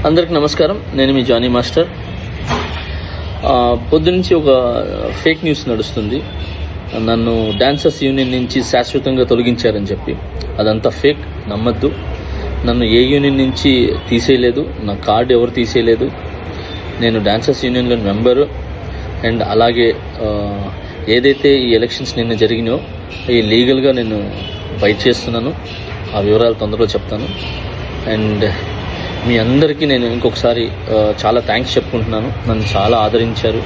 అందరికి నమస్కారం. నేను మీ జానీ మాస్టర్. పొద్దునుంచి ఒక ఫేక్ న్యూస్ నడుస్తుంది. నన్ను డాన్సర్స్ యూనియన్ నుంచి శాశ్వతంగా తొలగించారని చెప్పి. అదంతా ఫేక్, నమ్మద్దు. నన్ను ఏ యూనియన్ నుంచి తీసేయలేదు, నా కార్డు ఎవరు తీసేయలేదు. నేను డాన్సర్స్ యూనియన్లో మెంబరు. అండ్ అలాగే ఏదైతే ఈ ఎలక్షన్స్ నిన్న జరిగినాయో ఈ లీగల్గా నేను ఫైట్ చేస్తున్నాను. ఆ వివరాలు తొందరలో చెప్తాను. అండ్ మీ అందరికీ నేను ఇంకొకసారి చాలా థ్యాంక్స్ చెప్పుకుంటున్నాను. నన్ను చాలా ఆదరించారు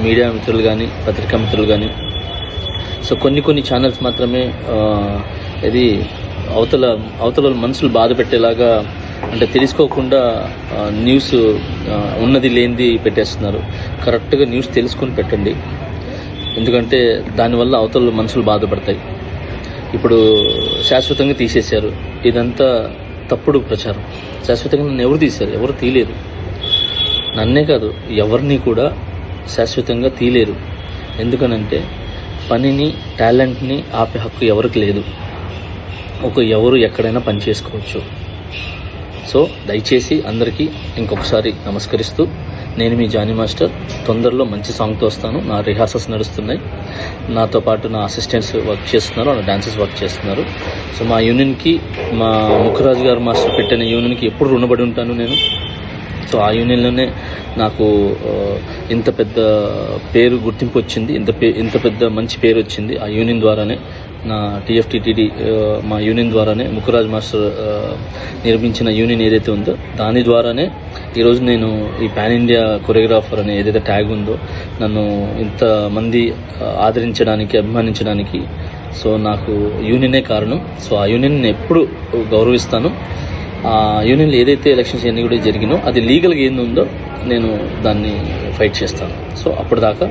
మీడియా మిత్రులు కానీ, పత్రికా మిత్రులు కానీ. సో కొన్ని ఛానల్స్ మాత్రమే ఇది అవతల మనసులు బాధ పెట్టేలాగా, అంటే తెలుసుకోకుండా న్యూస్ ఉన్నది లేనిది పెట్టేస్తున్నారు. కరెక్ట్గా న్యూస్ తెలుసుకొని పెట్టండి, ఎందుకంటే దానివల్ల అవతల మనసులు బాధపడతాయి. ఇప్పుడు శాశ్వతంగా తీసేశారు, ఇదంతా తప్పుడు ప్రచారం. శాశ్వతంగా నన్ను ఎవరు తీశారు? ఎవరు తీయలేరు. నన్నే కాదు, ఎవరిని కూడా శాశ్వతంగా తీయలేరు. ఎందుకనంటే పనిని, టాలెంట్ని ఆపే హక్కు ఎవరికి లేదు. ఎవరు ఎక్కడైనా పని చేసుకోవచ్చు. సో దయచేసి అందరికీ ఇంకొకసారి నమస్కరిస్తూ, నేను మీ జానీ మాస్టర్. తొందరలో మంచి సాంగ్తో వస్తాను. నా రిహార్సల్స్ నడుస్తున్నాయి. నాతో పాటు నా అసిస్టెంట్స్ వర్క్ చేస్తున్నారు, నా డాన్సర్స్ వర్క్ చేస్తున్నారు. సో మా యూనియన్కి, మా ముఖరాజు గారు మాస్టర్ పెట్టిన యూనియన్కి ఎప్పుడు రుణపడి ఉంటాను నేను. సో ఆ యూనియన్లోనే నాకు ఇంత పెద్ద పేరు, గుర్తింపు వచ్చింది. ఇంత పెద్ద మంచి పేరు వచ్చింది ఆ యూనియన్ ద్వారానే. నా TFTTD మా యూనియన్ ద్వారానే, ముఖరాజ్ మాస్టర్ నిర్మించిన యూనియన్ ఏదైతే ఉందో దాని ద్వారానే ఈరోజు నేను ఈ పాన్ ఇండియా కొరియోగ్రాఫర్ అనే ఏదైతే ట్యాగ్ ఉందో నన్ను ఇంతమంది ఆదరించడానికి, అభిమానించడానికి సో నాకు యూనియనే కారణం. సో ఆ యూనియన్ ఎప్పుడు గౌరవిస్తాను. ఆ యూనియన్లో ఏదైతే ఎలక్షన్స్ అన్నీ కూడా జరిగినో అది లీగల్గా ఏంది ఉందో నేను దాన్ని ఫైట్ చేస్తాను. సో అప్పటిదాకా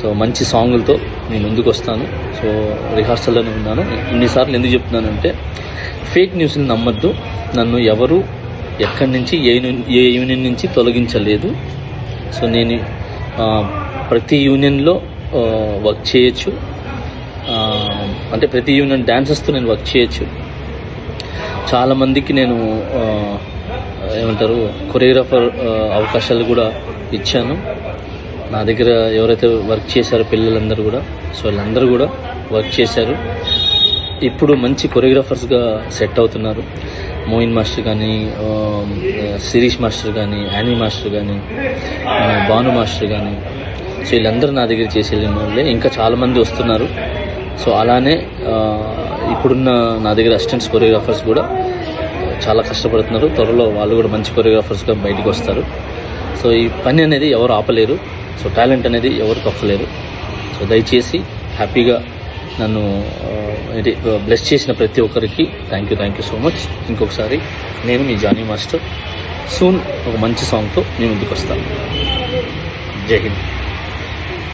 సో మంచి సాంగులతో నేను ముందుకు వస్తాను. సో రిహార్సల్లోనే ఉన్నాను. ఇన్నిసార్లు ఎందుకు చెప్తున్నానంటే ఫేక్ న్యూస్ని నమ్మద్దు. నన్ను ఎవరు ఎక్కడి నుంచి ఏ యూనియన్ నుంచి తొలగించలేదు. సో నేను ప్రతి యూనియన్లో వర్క్ చేయొచ్చు. అంటే ప్రతి యూనియన్ డాన్సర్స్తో నేను వర్క్ చేయొచ్చు. చాలామందికి నేను కొరియోగ్రాఫర్ అవకాశాలు కూడా ఇచ్చాను. నా దగ్గర ఎవరైతే వర్క్ చేశారో పిల్లలందరూ కూడా, సో వీళ్ళందరూ కూడా వర్క్ చేశారు. ఇప్పుడు మంచి కొరియోగ్రాఫర్స్గా సెట్ అవుతున్నారు. మోయిన్ మాస్టర్ కానీ, శిరీష్ మాస్టర్ కానీ, యానీ మాస్టర్ కానీ, భాను మాస్టర్ కానీ, సో వీళ్ళందరూ నా దగ్గర చేసి వెళ్ళిన వాళ్ళే. ఇంకా చాలామంది వస్తున్నారు. సో అలానే ఇప్పుడున్న నా దగ్గర అసిస్టెంట్స్ కొరియోగ్రాఫర్స్ కూడా చాలా కష్టపడుతున్నారు. త్వరలో వాళ్ళు కూడా మంచి కొరియోగ్రాఫర్స్గా బయటకు వస్తారు. సో ఈ పని అనేది ఎవరు ఆపలేరు. సో టాలెంట్ అనేది ఎవరు తొక్కలేరు. సో దయచేసి హ్యాపీగా నన్ను బ్లెస్ చేసిన ప్రతి ఒక్కరికి థ్యాంక్ యూ సో మచ్. ఇంకొకసారి నేను మీ జానీ మాస్టర్. సూన్ ఒక మంచి సాంగ్తో నేను ముందుకు వస్తాను. జై హింద్.